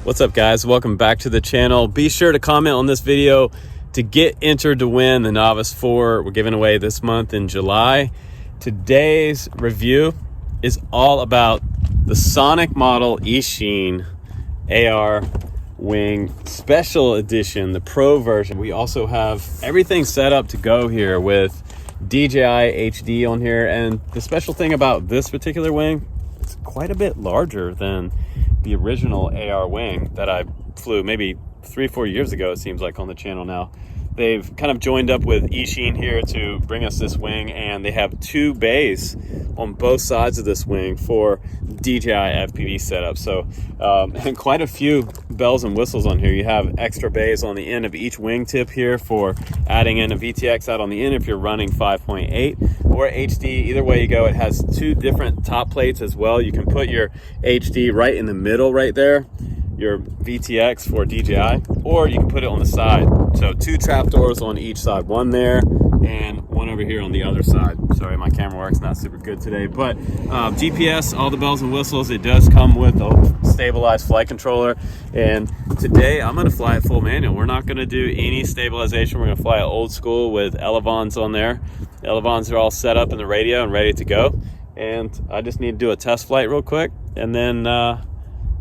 What's up, guys? Welcome back to the channel. Be sure to comment on this video to get entered to win the Novice 4 we're giving away this month in July. Today's review is all about the Sonicmodell Eachine AR Wing Special Edition, the Pro version. We also have everything set up to go here with DJI HD on here, and the special thing about this particular wing, it's quite a bit larger than the original AR wing that I flew maybe 3 or 4 years ago, it seems like, on the channel now. They've kind of joined up with Eachine here to bring us this wing, and they have 2 bays on both sides of this wing for DJI Fpv setup. So and quite a few bells and whistles on here. You have extra bays on the end of each wingtip here for adding in a VTX out on the end if you're running 5.8 or HD. Either way you go, it has 2 different top plates as well. You can put your HD right in the middle right there, your VTX for DJI, or you can put it on the side. So 2 trapdoors on each side, one there and one over here on the other side. Sorry, my camera work's not super good today, but GPS, all the bells and whistles. It does come with a stabilized flight controller, and today I'm going to fly it full manual. We're not going to do any stabilization. We're going to fly it old school with elevons on there. The elevons are all set up in the radio and ready to go, and I just need to do a test flight real quick, and then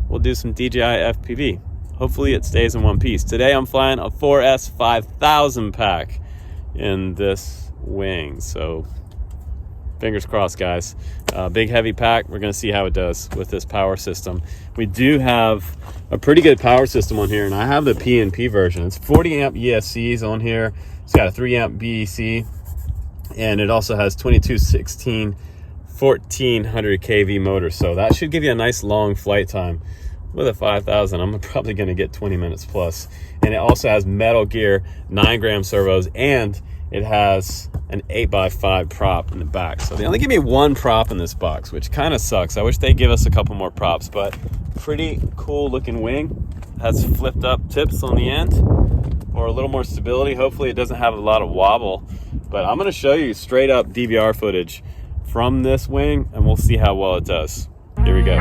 we'll do some DJI Fpv. Hopefully it stays in one piece. Today I'm flying a 4S 5000 pack in this wing, so fingers crossed, guys. Big heavy pack. We're going to see how it does with this power system. We do have a pretty good power system on here, and I have the PNP version. It's 40 amp ESCs on here. It's got a 3 amp BEC, and it also has 2216 1400 kV motor, so that should give you a nice long flight time. With a 5000, I'm probably going to get 20 minutes plus. And it also has Metal Gear 9-gram servos, and it has an 8x5 prop in the back. So they only give me 1 prop in this box, which kind of sucks. I wish they'd give us a couple more props, but pretty cool looking wing. Has flipped up tips on the end for a little more stability. Hopefully it doesn't have a lot of wobble, but I'm going to show you straight up DVR footage from this wing, and we'll see how well it does. Here we go.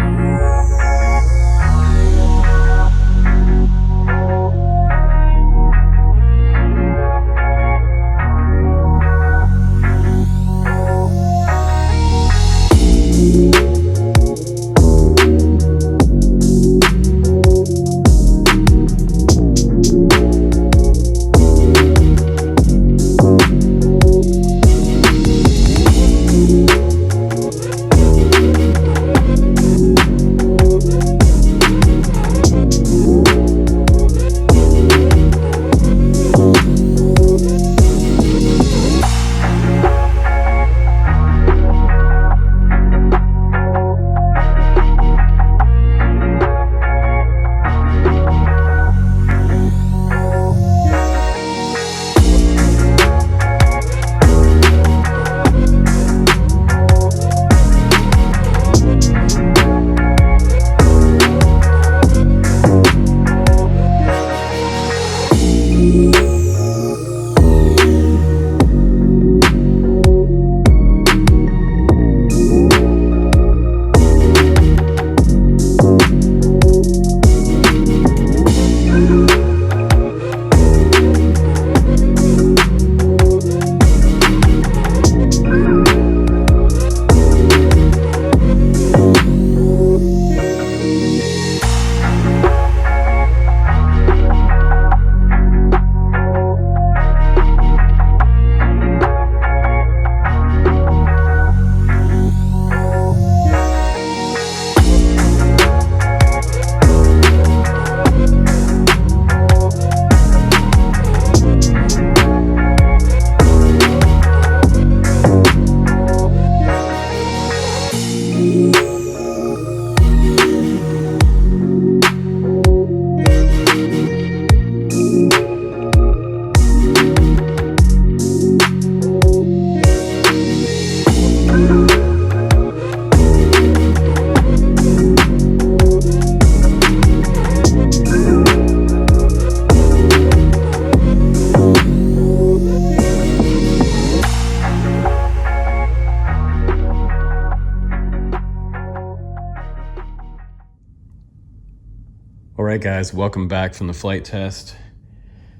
All right, guys, welcome back from the flight test.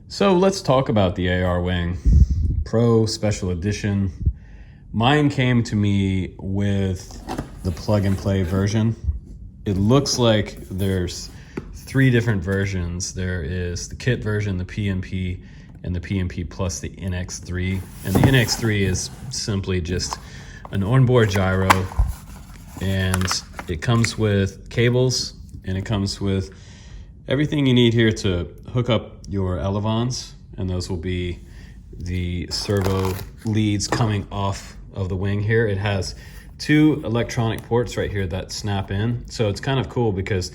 So let's talk about the AR Wing Pro Special Edition. Mine came to me with the plug and play version. It looks like there's 3 different versions. There is the kit version, the PMP, and the PMP plus the NX3. And the NX3 is simply just an onboard gyro, and it comes with cables, and it comes with everything you need here to hook up your elevons, and those will be the servo leads coming off of the wing here. It has 2 electronic ports right here that snap in. So it's kind of cool because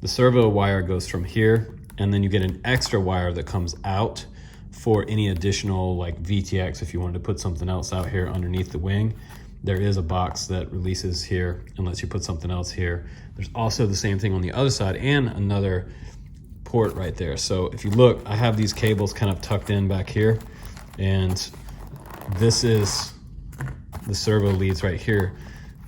the servo wire goes from here, and then you get an extra wire that comes out for any additional like VTX if you wanted to put something else out here underneath the wing. There is a box that releases here and lets you put something else here. There's also the same thing on the other side and another port right there. So if you look, I have these cables kind of tucked in back here, and this is the servo leads right here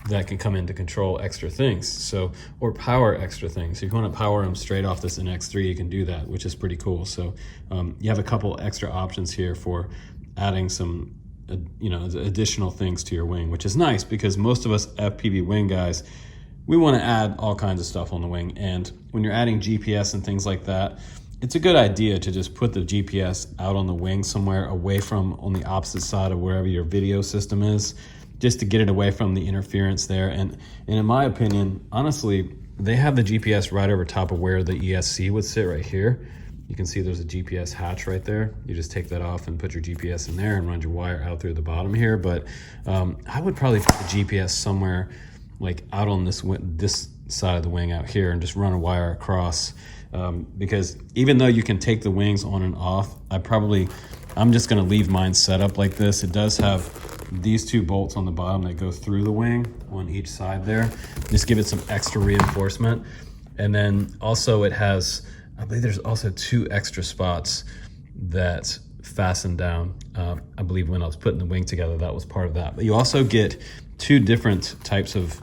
that can come in to control extra things, so, or power extra things. If you want to power them straight off this NX3, you can do that, which is pretty cool. So you have a couple extra options here for adding some additional things to your wing, which is nice because most of us FPV wing guys, we want to add all kinds of stuff on the wing. And when you're adding GPS and things like that, it's a good idea to just put the GPS out on the wing somewhere away from, on the opposite side of wherever your video system is, just to get it away from the interference there. And in my opinion, honestly, they have the GPS right over top of where the ESC would sit right here. You can see there's a GPS hatch right there. You just take that off and put your GPS in there and run your wire out through the bottom here. But I would probably put the GPS somewhere like out on this side of the wing out here and just run a wire across, because even though you can take the wings on and off, I'm just gonna leave mine set up like this. It does have these 2 bolts on the bottom that go through the wing on each side there. Just give it some extra reinforcement. And then also it has, I believe there's also 2 extra spots that fasten down. I believe when I was putting the wing together, that was part of that. But you also get 2 different types of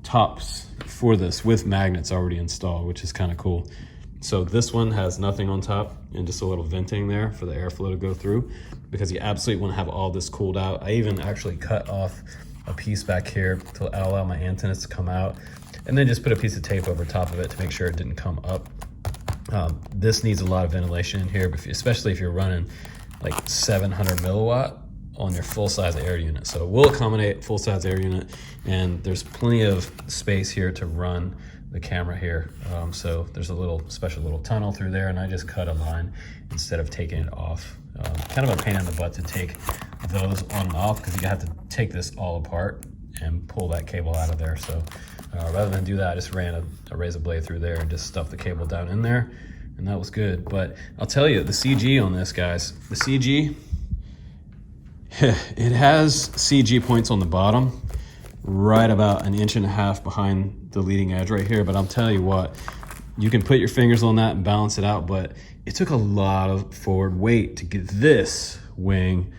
tops for this with magnets already installed, which is kind of cool. So this one has nothing on top and just a little venting there for the airflow to go through, because you absolutely want to have all this cooled out. I even actually cut off a piece back here to allow my antennas to come out, and then just put a piece of tape over top of it to make sure it didn't come up. This needs a lot of ventilation in here, especially if you're running like 700 milliwatt on your full-size air unit. So we'll accommodate full-size air unit, and there's plenty of space here to run the camera here. So there's a special little tunnel through there, and I just cut a line instead of taking it off. Kind of a pain in the butt to take those on and off because you have to take this all apart and pull that cable out of there. So rather than do that, I just ran a razor blade through there and just stuffed the cable down in there, and that was good. But I'll tell you, the CG on this, guys, the CG, it has CG points on the bottom, right about 1.5 inches behind the leading edge right here. But I'll tell you what, you can put your fingers on that and balance it out, but it took a lot of forward weight to get this wing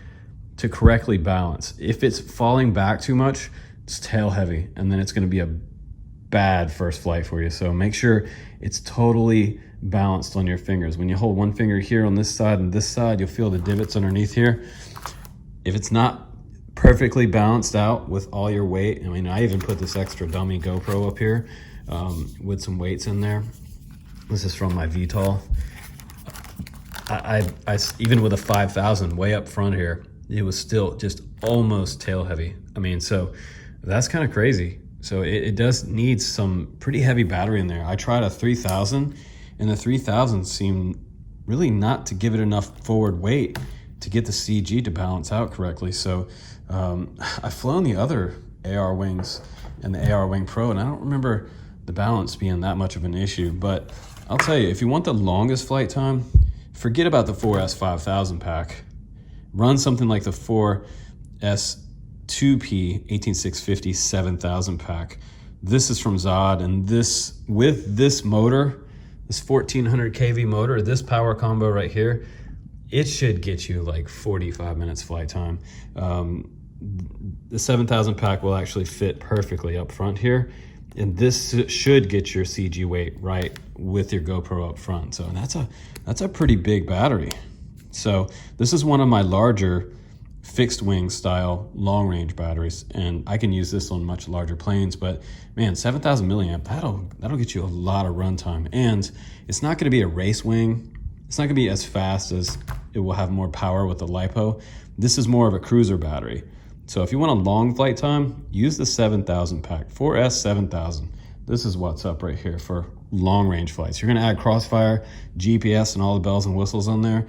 to correctly balance. If it's falling back too much, it's tail heavy, and then it's going to be a bad first flight for you. So make sure it's totally balanced on your fingers. When you hold one finger here on this side and this side, you'll feel the divots underneath here. If it's not perfectly balanced out with all your weight, I mean, I even put this extra dummy GoPro up here with some weights in there. This is from my VTOL. I even with a 5,000 way up front here, it was still just almost tail heavy. I mean, so that's kind of crazy. So it does need some pretty heavy battery in there. I tried a 3,000, and the 3,000 seemed really not to give it enough forward weight to get the CG to balance out correctly. So I've flown the other AR wings and the AR Wing Pro, and I don't remember the balance being that much of an issue. But I'll tell you, if you want the longest flight time, forget about the 4S 5000 pack. Run something like the 4S 2P 18650 7000 pack. This is from Zod, and this, with this motor, this 1400 kV motor, this power combo right here, it should get you like 45 minutes flight time. The 7000 pack will actually fit perfectly up front here, And this should get your CG weight right with your GoPro up front. So that's a pretty big battery. So this is one of my larger fixed wing style long range batteries, and I can use this on much larger planes. But man, 7,000 milliamp, that'll get you a lot of runtime. And it's not going to be a race wing. It's not going to be as fast as it will have more power with the LiPo. This is more of a cruiser battery. So if you want a long flight time, use the 7000 pack, 4S 7000. This is what's up right here for long range flights. You're gonna add crossfire, GPS, and all the bells and whistles on there.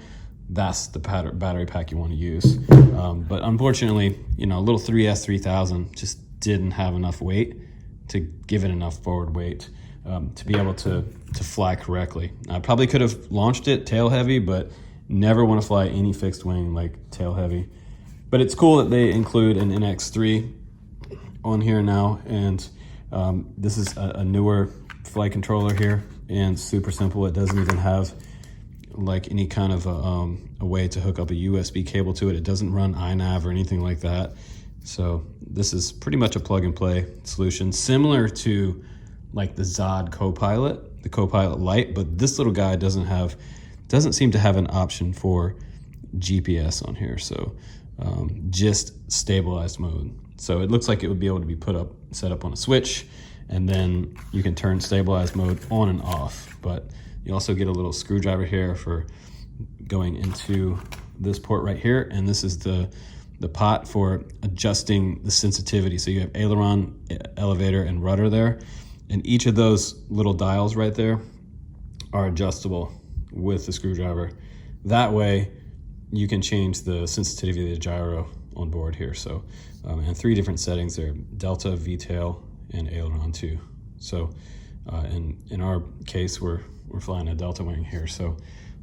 That's the battery pack you wanna use. But unfortunately, you know, a little 3S 3000 just didn't have enough weight to give it enough forward weight to be able to fly correctly. I probably could have launched it tail heavy, but never wanna fly any fixed wing like tail heavy. But it's cool that they include an NX3 on here now, and this is a newer flight controller here, and super simple. It doesn't even have like any kind of a way to hook up a USB cable to it. It doesn't run iNav or anything like that. So this is pretty much a plug and play solution, similar to like the Zod Copilot, the Copilot Lite, but this little guy doesn't seem to have an option for GPS on here. So just stabilized mode. So it looks like it would be able to be set up on a switch, and then you can turn stabilized mode on and off. But you also get a little screwdriver here for going into this port right here, and this is the pot for adjusting the sensitivity. So you have aileron, elevator, and rudder there, and each of those little dials right there are adjustable with the screwdriver. That way you can change the sensitivity of the gyro on board here. So, and 3 different settings there: delta, V-tail, and aileron 2. So, in our case, we're flying a delta wing here. So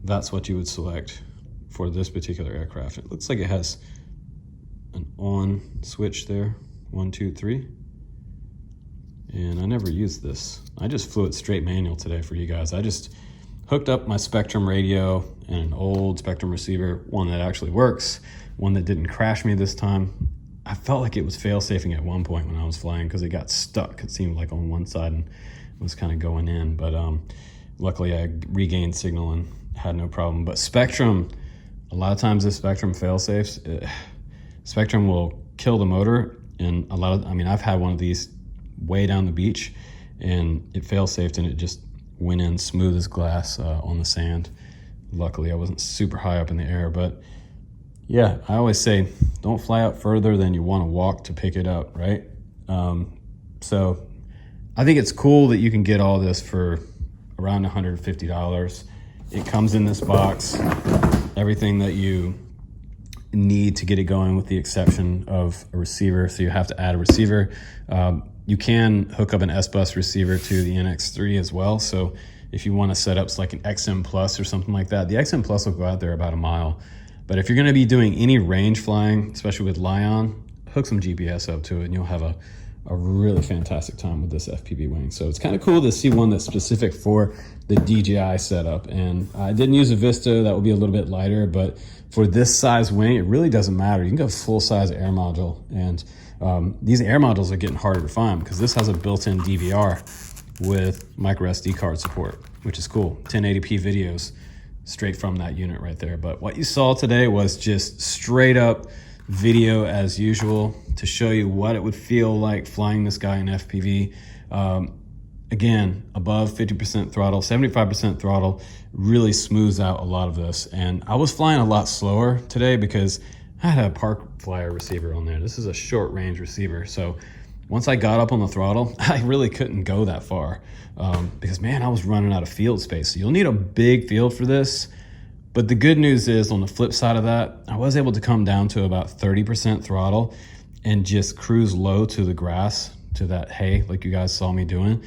that's what you would select for this particular aircraft. It looks like it has an on switch there, 1, 2, 3. And I never used this. I just flew it straight manual today for you guys. I just hooked up my Spectrum radio and an old Spectrum receiver, one that actually works, one that didn't crash me this time. I felt like it was fail-safing at one point when I was flying because it got stuck. It seemed like on one side and was kind of going in, but luckily I regained signal and had no problem. But Spectrum, a lot of times the Spectrum fail-safes, Spectrum will kill the motor, and I've had one of these way down the beach and it fail-safed and it just went in smooth as glass on the sand. Luckily I wasn't super high up in the air, but yeah, I always say don't fly out further than you want to walk to pick it up, right? So I think it's cool that you can get all this for around $150. It comes in this box, everything that you need to get it going with the exception of a receiver. So you have to add a receiver. You can hook up an S-Bus receiver to the NX3 as well. So if you want to set up like an XM Plus or something like that, the XM Plus will go out there about a mile. But if you're going to be doing any range flying, especially with Lion, hook some GPS up to it and you'll have a really fantastic time with this FPV wing. So it's kind of cool to see one that's specific for the DJI setup. And I didn't use a Vista, that would be a little bit lighter, but for this size wing, it really doesn't matter. You can go full size air module, and these air modules are getting harder to find because this has a built-in DVR with micro SD card support, which is cool. 1080p videos straight from that unit right there. But what you saw today was just straight up video as usual to show you what it would feel like flying this guy in FPV. Again, above 50% throttle, 75% throttle, really smooths out a lot of this. And I was flying a lot slower today because I had a park flyer receiver on there. This is a short range receiver. So once I got up on the throttle, I really couldn't go that far because man, I was running out of field space. So you'll need a big field for this. But the good news is on the flip side of that, I was able to come down to about 30% throttle and just cruise low to the grass, to that hay like you guys saw me doing.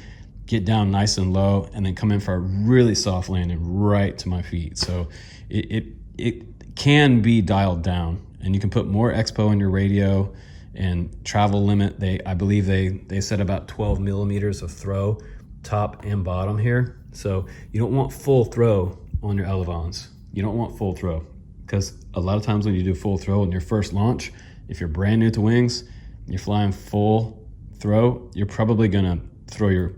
Get down nice and low and then come in for a really soft landing right to my feet. So it can be dialed down, and you can put more expo in your radio and travel limit. I believe they said about 12 millimeters of throw top and bottom here. So you don't want full throw on your elevons. You don't want full throw because a lot of times when you do full throw in your first launch, if you're brand new to wings, you're flying full throw, you're probably gonna throw your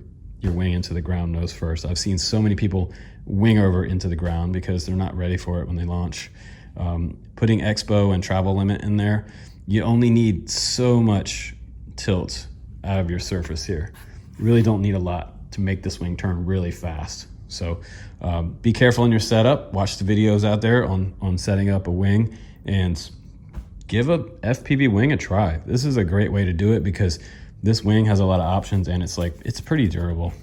wing into the ground nose first. I've seen so many people wing over into the ground because they're not ready for it when they launch. Putting expo and travel limit in there, you only need so much tilt out of your surface here. You really don't need a lot to make this wing turn really fast. So be careful in your setup. Watch the videos out there on setting up a wing and give a FPV wing a try. This is a great way to do it because this wing has a lot of options and it's pretty durable.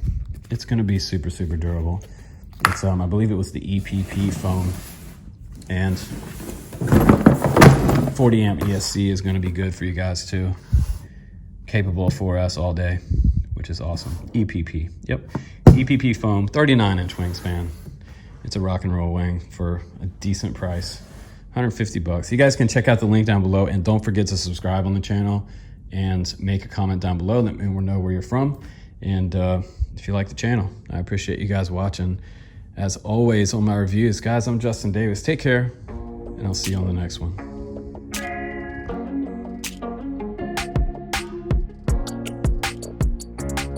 It's gonna be super, super durable. It's I believe it was the EPP foam, and 40 amp ESC is gonna be good for you guys too. Capable of 4S all day, which is awesome. EPP, yep. EPP foam, 39-inch wingspan. It's a rock and roll wing for a decent price, 150 bucks. You guys can check out the link down below, and don't forget to subscribe on the channel and make a comment down below. Let me know where you're from, and if you like the channel. I appreciate you guys watching. As always on my reviews, guys, I'm Justin Davis. Take care, and I'll see you on the next one.